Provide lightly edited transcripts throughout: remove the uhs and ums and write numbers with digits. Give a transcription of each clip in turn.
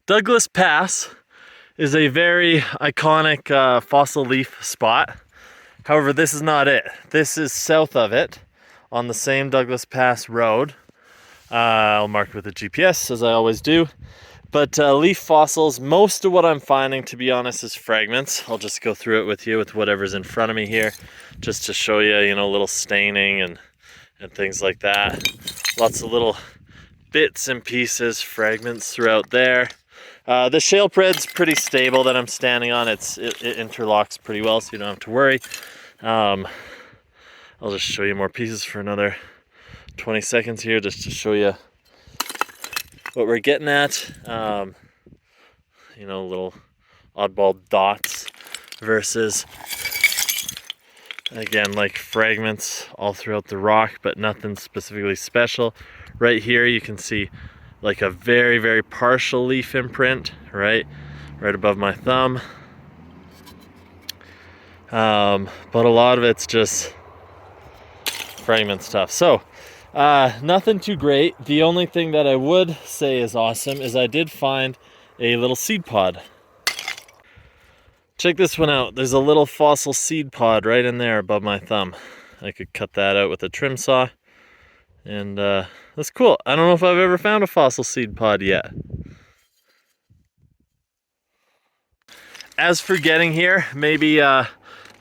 Douglas Pass is a very iconic fossil leaf spot. However, this is not it. This is south of it on the same Douglas Pass road. I'll mark it with a GPS as I always do. But leaf fossils, most of what I'm finding, to be honest, is fragments. I'll just go through it with you with whatever's in front of me here, just to show you, you know, little staining and things like that. Lots of little bits and pieces, fragments throughout there. The shale pred's pretty stable that I'm standing on. It interlocks pretty well, so you don't have to worry. I'll just show you more pieces for another 20 seconds here, just to show you what we're getting at. You know, little oddball dots versus, again, like fragments all throughout the rock, but nothing specifically special. Right here you can see like a very, very partial leaf imprint, right above my thumb. But a lot of it's just fragment stuff. So nothing too great. The only thing that I would say is awesome is I did find a little seed pod. Check this one out. There's a little fossil seed pod right in there above my thumb. I could cut that out with a trim saw, and that's cool. I don't know if I've ever found a fossil seed pod yet. As for getting here, maybe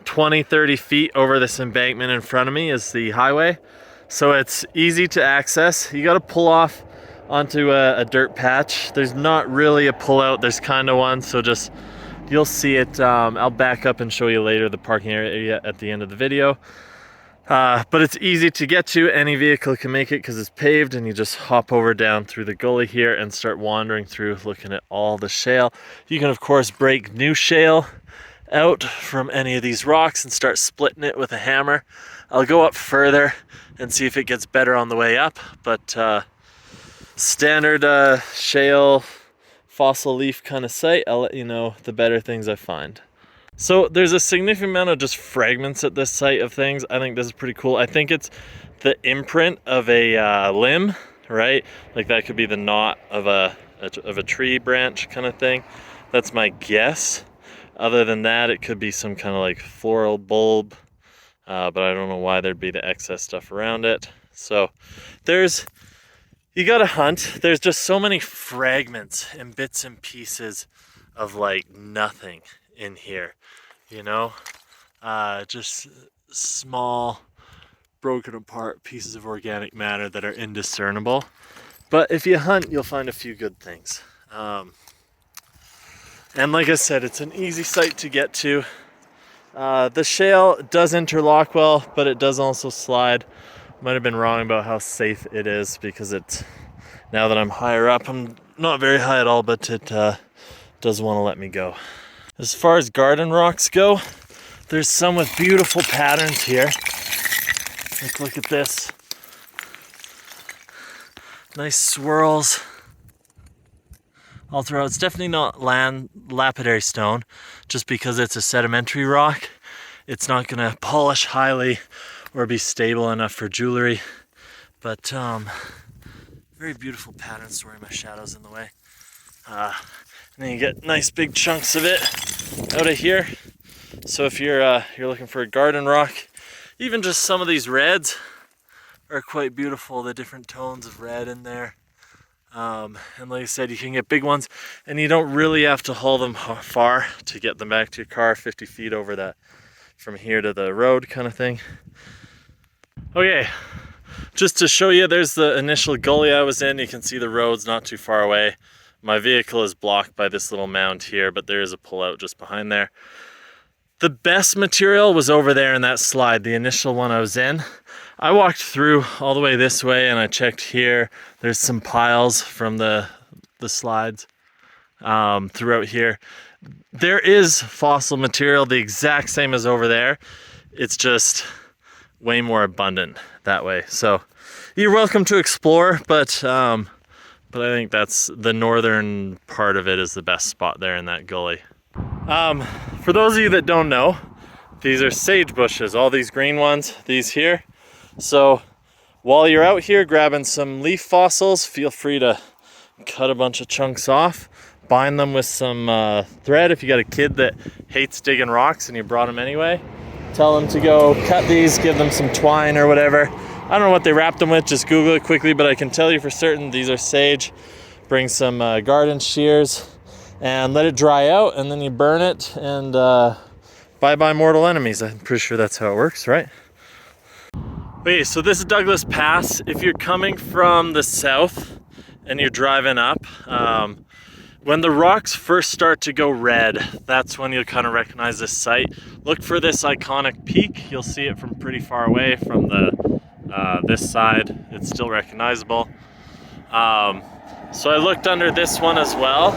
20-30 feet over this embankment in front of me is the highway. So it's easy to access. You got to pull off onto a dirt patch. There's not really a pull out, there's kind of one, so just, you'll see it. I'll back up and show you later the parking area at the end of the video. But it's easy to get to. Any vehicle can make it because it's paved, and you just hop over down through the gully here and start wandering through, looking at all the shale. You can of course break new shale out from any of these rocks and start splitting it with a hammer. I'll go up further and see if it gets better on the way up, but standard shale fossil leaf kind of site, I'll let you know the better things I find. So there's a significant amount of just fragments at this site of things. I think this is pretty cool. I think it's the imprint of a limb, right? Like that could be the knot of a tree branch kind of thing. That's my guess. Other than that, it could be some kind of like floral bulb, but I don't know why there'd be the excess stuff around it. So you gotta hunt. There's just so many fragments and bits and pieces of like nothing in here, you know? Just small, broken apart pieces of organic matter that are indiscernible. But if you hunt, you'll find a few good things. And like I said, it's an easy site to get to. The shale does interlock well, but it does also slide. Might have been wrong about how safe it is, because now that I'm higher up, I'm not very high at all, but it does want to let me go. As far as garden rocks go, there's some with beautiful patterns here. Like, look at this. Nice swirls all throughout. It's definitely not lapidary stone, just because it's a sedimentary rock. It's not gonna polish highly or be stable enough for jewelry. But very beautiful pattern. Sorry, my shadow's in the way. And then you get nice big chunks of it out of here. So if you're looking for a garden rock, even just some of these reds are quite beautiful. The different tones of red in there. And like I said, you can get big ones, and you don't really have to haul them far to get them back to your car, 50 feet over that, from here to the road kind of thing. Okay, just to show you, there's the initial gully I was in. You can see the road's not too far away. My vehicle is blocked by this little mound here, but there is a pullout just behind there. The best material was over there in that slide, the initial one I was in. I walked through all the way this way and I checked here. There's some piles from the slides throughout here. There is fossil material the exact same as over there. It's just way more abundant that way. So you're welcome to explore, but I think that's the northern part of it is the best spot there in that gully. For those of you that don't know, these are sage bushes, all these green ones, these here. So while you're out here grabbing some leaf fossils, feel free to cut a bunch of chunks off. bind them with some thread. If you got a kid that hates digging rocks and you brought them anyway, tell them to go cut these, give them some twine or whatever. I don't know what they wrapped them with, just Google it quickly, but I can tell you for certain these are sage. Bring some garden shears and let it dry out, and then you burn it, and bye-bye mortal enemies. I'm pretty sure that's how it works, right? Okay, so this is Douglas Pass. If you're coming from the south and you're driving up, when the rocks first start to go red, that's when you'll kind of recognize this site. Look for this iconic peak. You'll see it from pretty far away from the this side. It's still recognizable. So I looked under this one as well.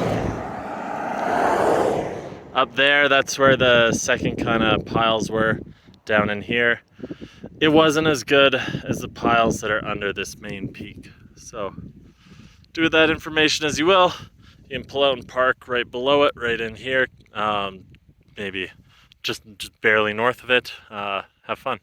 Up there, that's where the second kind of piles were, down in here. It wasn't as good as the piles that are under this main peak. So do with that information as you will. You can pull out and park right below it, right in here, maybe just barely north of it. Have fun.